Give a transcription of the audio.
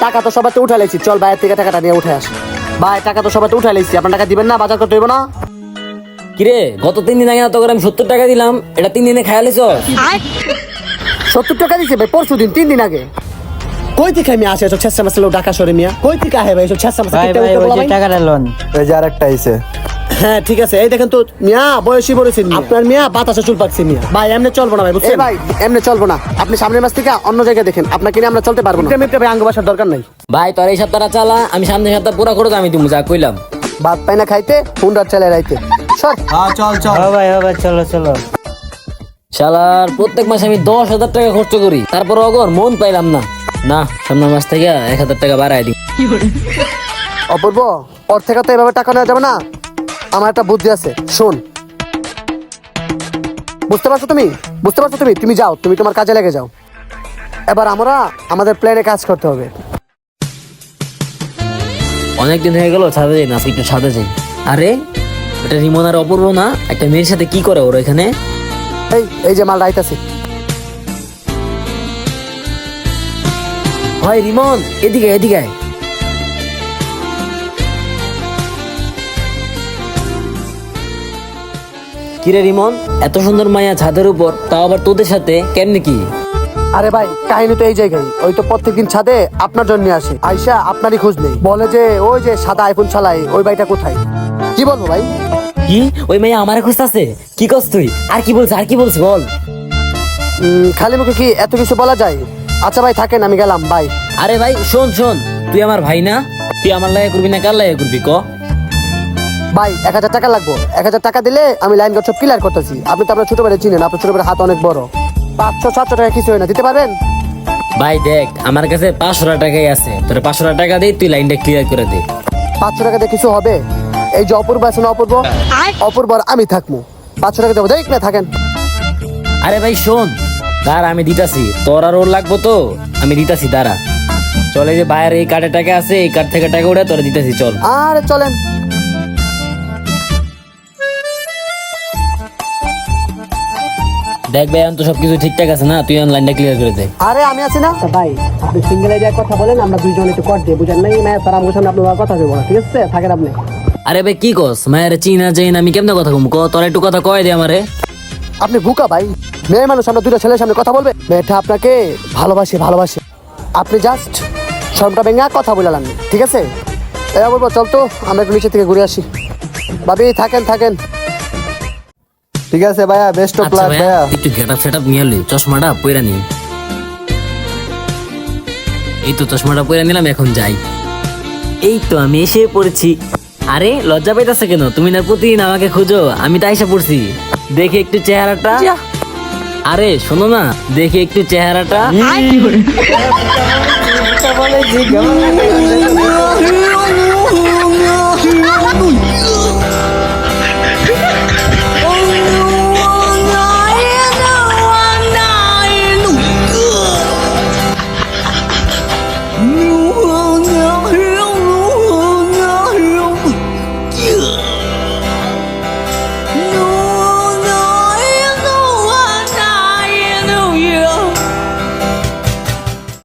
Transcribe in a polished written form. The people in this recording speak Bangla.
টাকা তো সবাই তো উঠে লাইছি, চল বাইরের থেকে টাকাটা নিয়ে উঠে আসি। ভাই টাকা তো সবাই তো উঠে লাইছি, আপনার টাকা দিবেন না? বাজার করতে হইব না? কিরে গত 3 দিন আগে না তোকে আমি 70 টাকা দিলাম, এটা 3 দিনে খাইয়া লিছ? 70 টাকা দিছে ভাই পরশু দিন, 3 দিন আগে। কই থেকে আমি আসে এসব ছেঁচা মাসে লোক ঢাকা শহরে মিয়া? কই থেকে আহে ভাই এসব ছেঁচা মাসে? ভাই ভাই ওই যে টাকাটা লোন এই যে আরেকটা আইছে। হ্যাঁ ঠিক আছে, এই দেখেন তো মিয়া বয়সী বলেছেন আপনার মিয়া বাতাসে চুল পাকছে মিয়া। ভাই এমনি চলবো না ভাই, বুঝছেন? ভাই এমনি চলবো না, আপনি সামনের মাস থেকে অন্য জায়গায় দেখেন, আপনাকে নিয়ে আমরা চলতে পারবো না। মিটে ভাই আঙ্গ বাসার দরকার নাই। ভাই তোর এই সপ্তাহটা চালা, আমি সামনের সপ্তাহ পুরো খরচ আমি দিমু, যা কইলাম। ভাত পাই না খাইতে, ফোন রাত চালে রাইতে। সর। হ্যাঁ চল চল। ও ভাই চলো চলো। শালার প্রত্যেক মাসে আমি 10,000 টাকা খরচ করি, তারপর অগর মন পাইলাম না। না, সামনের মাস থেকে 1,000 টাকা বাড়াই দিই। অপূর্ব, ওর থেকে তো এভাবে টাকা নেওয়া যাবে না। আমার একটা বুদ্ধি আছে, শোন। বুঝতে পারছো তুমি? বুঝতে পারছো তুমি? তুমি যাও, তুমি তোমার কাজে লেগে যাও। এবার আমরা আমাদের প্ল্যানে কাজ করতে হবে। অনেকদিন হয়ে গেল ছাদে যাই না, আজকে একটু ছাদে যাই। আরে এটা রিমন আর অপূর্ব না? একটা মেয়ের সাথে কি করে ওরা এখানে? এই যে মাল রাইতাছে। হয় রিমন, এদিকে এদিকে আয়। কিরে রিমন, এত সুন্দর মায়া ছাদের উপর, তাও আবার তোদের সাথে, কেমনে কি? আরে ভাই কাহিনী তো এই জায়গায়। ওই তো প্রত্যেকদিন ছাদে আপনার জন্য আসে, আইসা আপনারই খোঁজ নেই, বলে যে ওই যে সাদা আইফোন চালায় ওই ভাইটা কোথায়। কি বলবো ভাই? কি ওই মাইয়া আমারে খুঁজতাছে? কি করছ তুই? আর কি বলছ, আর কি বলছ বল। খালি মুখে কি এত কিছু বলা যায়? আচ্ছা ভাই থাকেন, আমি গেলাম, বাই। আরে ভাই শোন শোন, তুই আমার ভাই না? তুই আমার লাগে করবি না কার লাগে করবি ক? ভাই 1000 টাকা লাগবো। 1000 টাকা দিলে আমি লাইন সব ক্লিয়ার করতেছি। আপনি তো আপনার ছোট ভাই চিনেন, আপনার ছোট ভাইয়ের হাত অনেক বড়। 500-700 টাকা কিছু হয় না, দিতে পারবেন? ভাই দেখ আমার কাছে 500 টাকাই আছে, তোর 500 টাকা দে, তুই লাইনটা ক্লিয়ার করে দে। 500 টাকা দিয়ে কিছু হবে? এই যে অপূর্ব আছে না, অপূর্ব অপূর্ব আর আমি থাকবো। 500 টাকা দেবো, দেখ না থাকেন। আরে ভাই শোন, দাঁড়া আমি দিতাছি, তোর আর ওর লাগবো তো, আমি দিতাছি দাঁড়া। চলে যে বাইরে এই কার্ডে টাকা আছে, এই কার্ড থেকে টাকা উঠে তোরা দিতাছি, চল। আরে চলেন। দেখ ভাই এখন তো সবকিছু ঠিকঠাক আছে না? তুই লাইনটা ক্লিয়ার করে দে। আরে আমি আছি না ভাই, আপনি সিঙ্গেল এরিয়া কথা বলেন, আমরা দুইজন একটু কর দিয়ে বুঝেন নাই না, তারা আমার সামনে আপনার কথা দেবো না, ঠিক আছে? থাকেন আপনি। আরে ভাই কি কস? মায়ের চিনা যাই না, আমি কেমনে কথা কম? ক তোর একটু কথা কয় দে আমারে। আপনি ভুকা ভাই, মেয়ে মানুষ আমরা দুটো ছেলের সামনে কথা বলবে? মেয়েটা আপনাকে ভালোবাসে ভালোবাসে, আপনি জাস্ট শরমটা ভেঙে কথা বলালেন, ঠিক আছে? এবার বলবো চল তো আমরা একটু নিচে থেকে ঘুরে আসি। ভাবি থাকেন থাকেন। ঠিক আছে ভাইয়া, বেস্ট অফ আচ্ছা লাক ভাইয়া, ভাইয়া। একটু গেটআপ সেটআপ নিয়ে এলি, চশমাটা পইরা নি। এই তো চশমাটা পইরা নিলাম, এখন যাই। এই তো আমি এসে পড়েছি। আরে লজ্জা পাইতাছে কেন? তুমি না প্রতিদিন আমাকে খুঁজো, আমি তাই এসে পড়ছি। দেখে একটু চেহারাটা। আরে শোনো না, দেখে একটু চেহারাটা।